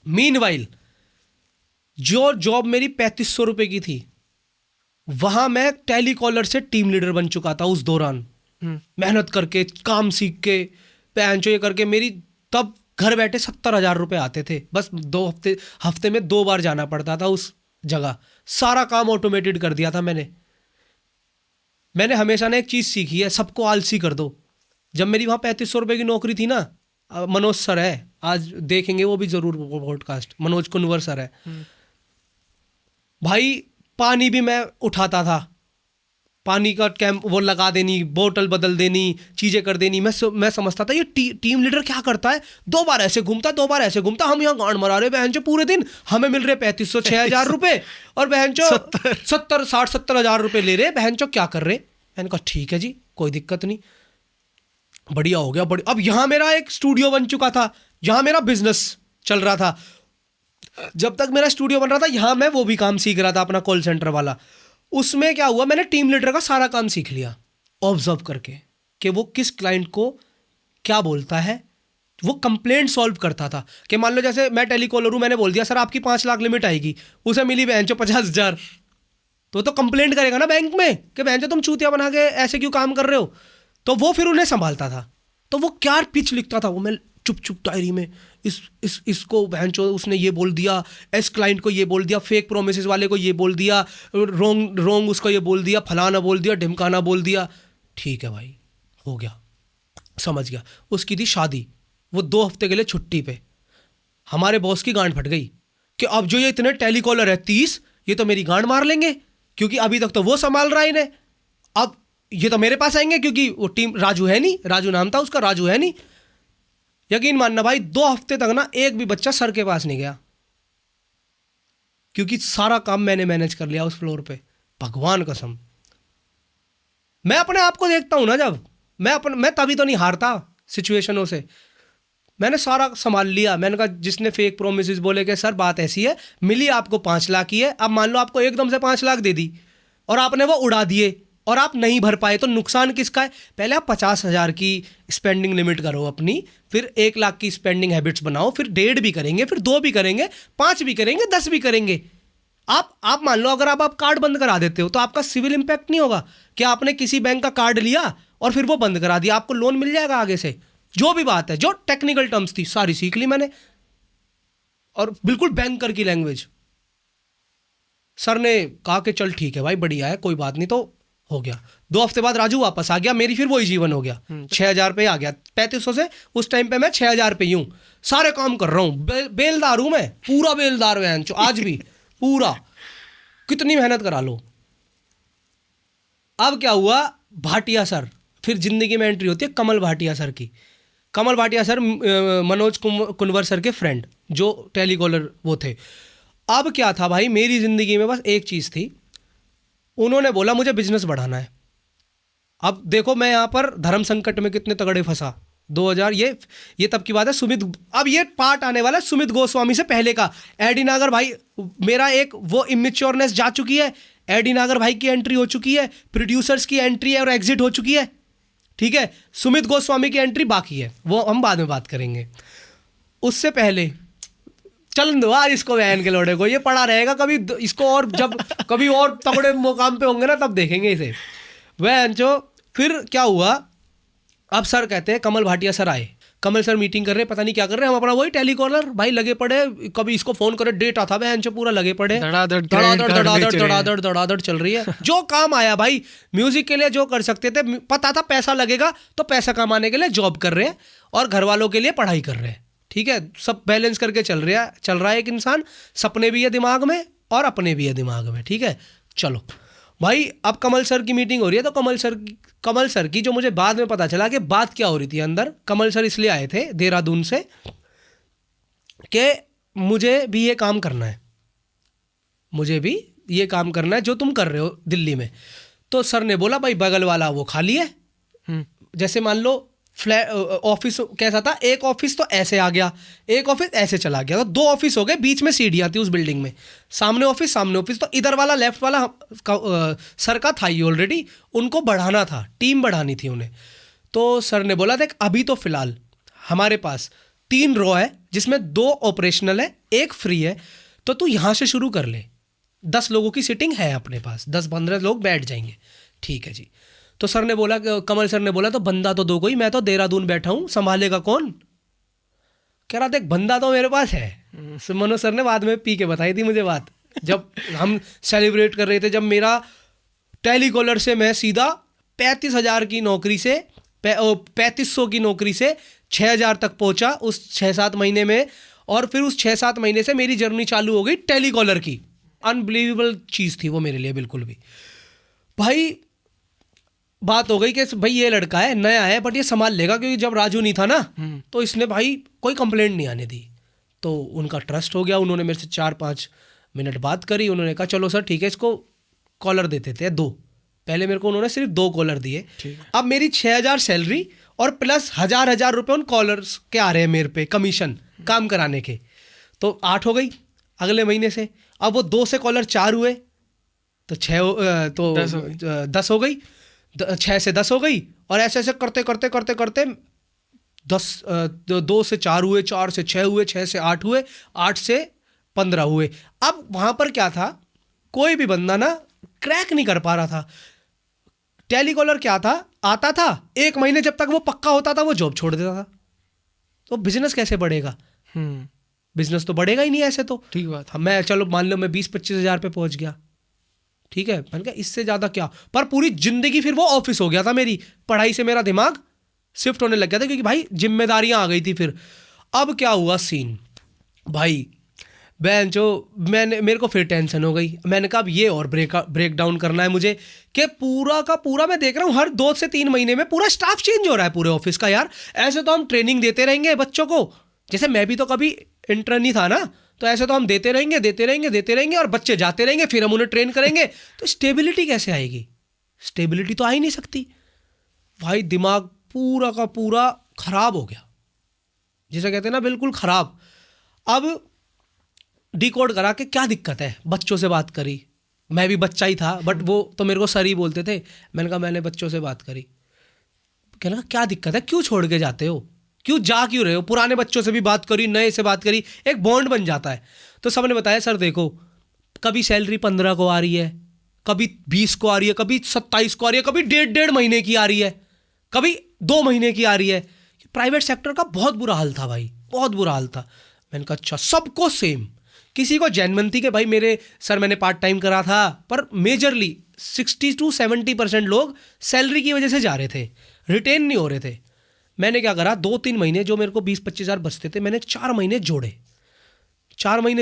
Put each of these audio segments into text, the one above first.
Meanwhile जो job मेरी 3500 रुपये की थी, वहाँ मैं टेलीकॉलर से टीम लीडर बन चुका था उस दौरान। मेहनत करके, काम सीख के, पैंचो ये करके मेरी तब घर बैठे 70,000 रुपये आते थे। बस हफ्ते में 2 बार जाना पड़ता था उस जगह। सारा काम ऑटोमेटेड कर दिया था मैंने हमेशा ने एक चीज़ सीखी है, सबको आलसी कर दो। जब मेरी वहाँ 3500 रुपये की नौकरी थी ना, मनोज सर है, आज देखेंगे वो भी ज़रूर पॉडकास्ट, मनोज कुंवर सर है भाई। पानी भी मैं उठाता था, पानी का कैंप वो लगा देनी, बोतल बदल देनी, चीज़ें कर देनी। मैं समझता था ये टीम लीडर क्या करता है, 2 बार ऐसे घूमता, 2 बार ऐसे घूमता, हम यहाँ गांड मरा रहे बहन जो पूरे दिन, हमें मिल रहे 3500 6,000 रुपये और बहन जो 70,000 रुपये ले रहे बहन जो, क्या कर रहे। मैंने कहा ठीक है जी, कोई दिक्कत नहीं, बढ़िया हो गया। अब यहाँ मेरा एक स्टूडियो बन चुका था, यहाँ मेरा बिजनेस चल रहा था। जब तक मेरा स्टूडियो बन रहा था, यहाँ मैं वो भी काम सीख रहा था अपना कॉल सेंटर वाला। उसमें क्या हुआ, मैंने टीम लीडर का सारा काम सीख लिया ऑब्जर्व करके कि वो किस क्लाइंट को क्या बोलता है। वो कंप्लेंट सॉल्व करता था कि मान लो जैसे मैं टेलीकॉलर हूँ, मैंने बोल दिया सर आपकी 5 लाख लिमिट आएगी, उसे मिली बहन चो 50,000, तो कंप्लेंट करेगा ना बैंक में कि बहन चो तुम चूतिया बना के ऐसे क्यों काम कर रहे हो। तो वो फिर उन्हें संभालता था। तो वो क्या पिच लिखता था, वो मैं चुप चुप डायरी में इसको बहनचो उसने ये बोल दिया, एस क्लाइंट को ये बोल दिया, फेक प्रोमिसेस वाले को ये बोल दिया, रोंग उसको ये बोल दिया, फलाना बोल दिया, ढिमकाना बोल दिया। ठीक है भाई, हो गया, समझ गया। उसकी थी शादी, वो 2 हफ्ते के लिए छुट्टी पे। हमारे बॉस की गांड फट गई कि अब जो ये इतने टेलीकॉलर है 30, ये तो मेरी गांड मार लेंगे, क्योंकि अभी तक तो वो संभाल रहा है इन्हें, अब ये तो मेरे पास आएंगे, क्योंकि वो टीम राजू है नहीं, राजू नाम था उसका, राजू है नहीं। यकीन मानना भाई, 2 हफ्ते तक ना एक भी बच्चा सर के पास नहीं गया, क्योंकि सारा काम मैंने मैनेज कर लिया उस फ्लोर पे। भगवान कसम, मैं अपने आप को देखता हूं ना, जब मैं तभी तो नहीं हारता सिचुएशनों से। मैंने सारा संभाल लिया। मैंने कहा जिसने फेक प्रोमिसेस बोले कि सर बात ऐसी है, मिली आपको 5 लाख की है, अब मान लो आपको एकदम से 5 लाख दे दी और आपने वो उड़ा दिए और आप नहीं भर पाए, तो नुकसान किसका है। पहले आप 50,000 की स्पेंडिंग लिमिट करो अपनी, फिर 1 लाख की स्पेंडिंग हैबिट्स बनाओ, फिर 1.5 भी करेंगे, फिर 2 भी करेंगे, 5 भी करेंगे, 10 भी करेंगे। आप मान लो अगर आप कार्ड बंद करा देते हो तो आपका सिविल इंपैक्ट नहीं होगा कि आपने किसी बैंक का कार्ड लिया और फिर वो बंद करा दिया, आपको लोन मिल जाएगा आगे से। जो भी बात है, जो टेक्निकल टर्म्स थी सारी सीख ली मैंने, और बिल्कुल बैंकर की लैंग्वेज। सर ने कहा कि चल ठीक है भाई, बढ़िया है, कोई बात नहीं, तो हो गया। 2 हफ्ते बाद राजू वापस आ गया, मेरी फिर वही जीवन हो गया। 6,000 पे आ गया, 3500 से उस टाइम पे मैं 6,000 पे यूं सारे काम कर रहा हूँ। बेलदार हूँ मैं, पूरा बेलदार हूँ आज भी, पूरा, कितनी मेहनत करा लो। अब क्या हुआ, भाटिया सर, फिर जिंदगी में एंट्री होती है कमल भाटिया सर की। कमल भाटिया सर मनोज कुंवर सर के फ्रेंड, जो टेलीकॉलर वो थे। अब क्या था भाई, मेरी ज़िंदगी में बस एक चीज़ थी, उन्होंने बोला मुझे बिजनेस बढ़ाना है। अब देखो मैं यहाँ पर धर्म संकट में कितने तगड़े फंसा। 2000 ये तब की बात है। सुमित, अब ये पार्ट आने वाला है सुमित गोस्वामी से पहले का। एडी नागर भाई, मेरा एक वो इमेच्योरनेस जा चुकी है, एडी नागर भाई की एंट्री हो चुकी है, प्रोड्यूसर्स की एंट्री है और एग्जिट हो चुकी है, ठीक है। सुमित गोस्वामी की एंट्री बाकी है, वो हम बाद में बात करेंगे। उससे पहले चल दो आज इसको, बहन के लोड़े को, ये पड़ा रहेगा कभी इसको, और जब कभी और तगड़े मुकाम पे होंगे ना तब देखेंगे इसे। वह जो फिर क्या हुआ, अब सर कहते हैं, कमल भाटिया सर आए, कमल सर मीटिंग कर रहे, पता नहीं क्या कर रहे हैं, हम अपना वही टेलीकॉलर भाई लगे पड़े, कभी इसको फोन करे, डेटा था बहन पूरा लगे पड़े, धड़ाधड़ चल रही है। जो काम आया भाई, म्यूजिक के लिए जो कर सकते थे, पता था पैसा लगेगा, तो पैसा कमाने के लिए जॉब कर रहे हैं और घर वालों के लिए पढ़ाई कर रहे हैं, ठीक है। सब बैलेंस करके चल रहा है एक इंसान, सपने भी है दिमाग में और अपने भी है दिमाग में, ठीक है। चलो भाई, अब कमल सर की मीटिंग हो रही है, तो कमल सर की जो मुझे बाद में पता चला कि बात क्या हो रही थी अंदर, कमल सर इसलिए आए थे देहरादून से कि मुझे भी ये काम करना है, मुझे भी ये काम करना है जो तुम कर रहे हो दिल्ली में। तो सर ने बोला भाई बगल वाला वो खाली है, जैसे मान लो फ्लैट ऑफिस कैसा था, एक ऑफिस तो ऐसे आ गया, एक ऑफिस ऐसे चला गया, तो 2 ऑफिस हो गए, बीच में सीढ़ियाँ थी उस बिल्डिंग में, सामने ऑफिस, तो इधर वाला लेफ्ट वाला सर का था ही ऑलरेडी, उनको बढ़ाना था, टीम बढ़ानी थी उन्हें। तो सर ने बोला देख अभी तो फिलहाल हमारे पास 3 रॉ है जिसमें 2 ऑपरेशनल है, 1 फ्री है, तो तू यहाँ से शुरू कर ले। 10 लोगों की सीटिंग है अपने पास, 10-15 लोग बैठ जाएंगे। ठीक है जी। तो सर ने बोला, कमल सर ने बोला तो बंदा तो दो कोई, मैं तो देहरादून बैठा हूँ, संभालेगा कौन? कह रहा देख बंदा तो मेरे पास है। मनोज सर ने बाद में पी के बताई थी मुझे बात, जब हम सेलिब्रेट कर रहे थे, जब मेरा टेलीकॉलर से मैं सीधा 35,000 की नौकरी से 3500 की नौकरी से 6,000 तक पहुंचा उस 6-7 महीने में, और फिर उस 6-7 महीने से मेरी जर्नी चालू हो गई टेलीकॉलर की। अनबिलीवेबल चीज़ थी वो मेरे लिए, बिल्कुल भी। भाई बात हो गई कि भाई ये लड़का है, नया है, बट ये संभाल लेगा, क्योंकि जब राजू नहीं था ना तो इसने भाई कोई कंप्लेंट नहीं आने दी। तो उनका ट्रस्ट हो गया, उन्होंने मेरे से 4-5 मिनट बात करी, उन्होंने कहा चलो सर ठीक है, इसको कॉलर देते थे 2। पहले मेरे को उन्होंने सिर्फ 2 कॉलर दिए। अब मेरी 6,000 सैलरी और प्लस 1,000 रुपये उन कॉलर्स के आ रहे हैं मेरे पे कमीशन काम कराने के, तो 8 हो गई अगले महीने से। अब वो 2 से कॉलर 4 हुए तो 10 हो गई, 6 से 10 हो गई, और ऐसे ऐसे करते करते करते करते 2 से 4 हुए, 4 से 6 हुए, 6 से 8 हुए, 8 से 15 हुए। अब वहाँ पर क्या था, कोई भी बंदा ना क्रैक नहीं कर पा रहा था। टेलीकॉलर क्या था, आता था 1 महीने, जब तक वो पक्का होता था वो जॉब छोड़ देता था। तो बिजनेस कैसे बढ़ेगा? बिजनेस तो बढ़ेगा ही नहीं ऐसे तो। ठीक बात। मैं चलो मान लो मैं 20-25 हज़ार पे पहुंच गया, ठीक है, मैंने कहा इससे ज़्यादा क्या, पर पूरी जिंदगी फिर वो ऑफिस हो गया था मेरी। पढ़ाई से मेरा दिमाग शिफ्ट होने लग गया था, क्योंकि भाई जिम्मेदारियां आ गई थी फिर। अब क्या हुआ सीन भाई, मेरे को फिर टेंशन हो गई। मैंने कहा अब ये और ब्रेक डाउन करना है मुझे, कि पूरा का पूरा मैं देख रहा हूँ हर 2 से 3 महीने में पूरा स्टाफ चेंज हो रहा है पूरे ऑफिस का। यार ऐसे तो हम ट्रेनिंग देते रहेंगे बच्चों को, जैसे मैं भी तो कभी इंटर्न ही था ना, तो ऐसे तो हम देते रहेंगे और बच्चे जाते रहेंगे, फिर हम उन्हें ट्रेन करेंगे, तो स्टेबिलिटी कैसे आएगी? स्टेबिलिटी तो आ ही नहीं सकती। भाई दिमाग पूरा का पूरा खराब हो गया, जिसे कहते हैं ना बिल्कुल खराब। अब डिकोड करा के क्या दिक्कत है, बच्चों से बात करी, मैं भी बच्चा ही था, बट वो तो मेरे को सर ही बोलते थे। मैंने कहा मैंने बच्चों से बात करी, कहना क्या दिक्कत है, क्यों छोड़ के जाते हो, क्यों रहे हो? पुराने बच्चों से भी बात करी, नए से बात करी, एक बॉन्ड बन जाता है। तो सबने बताया सर देखो, कभी सैलरी 15 को आ रही है, कभी 20 को आ रही है, कभी 27 को आ रही है, कभी 1.5 महीने की आ रही है, कभी 2 महीने की आ रही है। प्राइवेट सेक्टर का बहुत बुरा हाल था भाई, बहुत बुरा हाल था। मैंने कहा अच्छा, सबको सेम, किसी को जेन्युइन थी कि भाई मेरे सर मैंने पार्ट टाइम करा था, पर मेजरली 60-70% लोग सैलरी की वजह से जा रहे थे, रिटेन नहीं हो रहे थे। मैंने क्या करा, 2-3 महीने जो मेरे को 20-25 हज़ार बचते थे, मैंने 4 महीने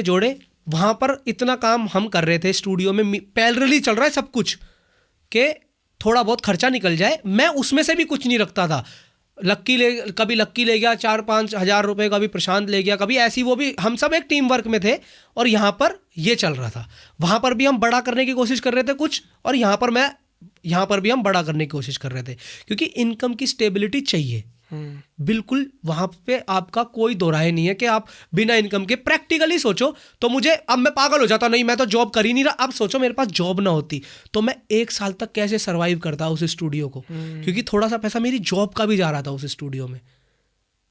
जोड़े। वहाँ पर इतना काम हम कर रहे थे स्टूडियो में, पैरेलली चल रहा है सब कुछ, कि थोड़ा बहुत खर्चा निकल जाए। मैं उसमें से भी कुछ नहीं रखता था। कभी लक्की ले गया 4-5 हज़ार रुपये, कभी प्रशांत ले गया, कभी ऐसी, वो भी हम सब एक टीम वर्क में थे। और यहाँ पर ये चल रहा था, वहाँ पर भी हम बड़ा करने की कोशिश कर रहे थे कुछ, और यहाँ पर भी हम बड़ा करने की कोशिश कर रहे थे, क्योंकि इनकम की स्टेबिलिटी चाहिए। बिल्कुल, वहां पे आपका कोई दो राय नहीं है कि आप बिना इनकम के, प्रैक्टिकली सोचो तो मुझे, अब मैं पागल हो जाता, नहीं मैं तो जॉब कर ही नहीं रहा। अब सोचो मेरे पास जॉब ना होती तो मैं 1 साल तक कैसे सरवाइव करता उस स्टूडियो को, क्योंकि थोड़ा सा पैसा मेरी जॉब का भी जा रहा था उस स्टूडियो में।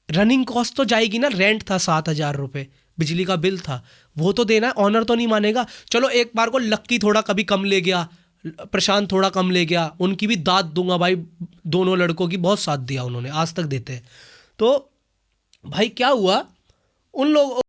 रनिंग कॉस्ट तो जाएगी ना, रेंट था 7,000 रुपये, बिजली का बिल था, वो तो देना है, ऑनर तो नहीं मानेगा। चलो एक बार को लक्की थोड़ा कभी कम ले गया, प्रशांत थोड़ा कम ले गया, उनकी भी दाद दूंगा भाई, दोनों लड़कों की बहुत साथ दिया उन्होंने, आज तक देते हैं। तो भाई क्या हुआ, उन लोग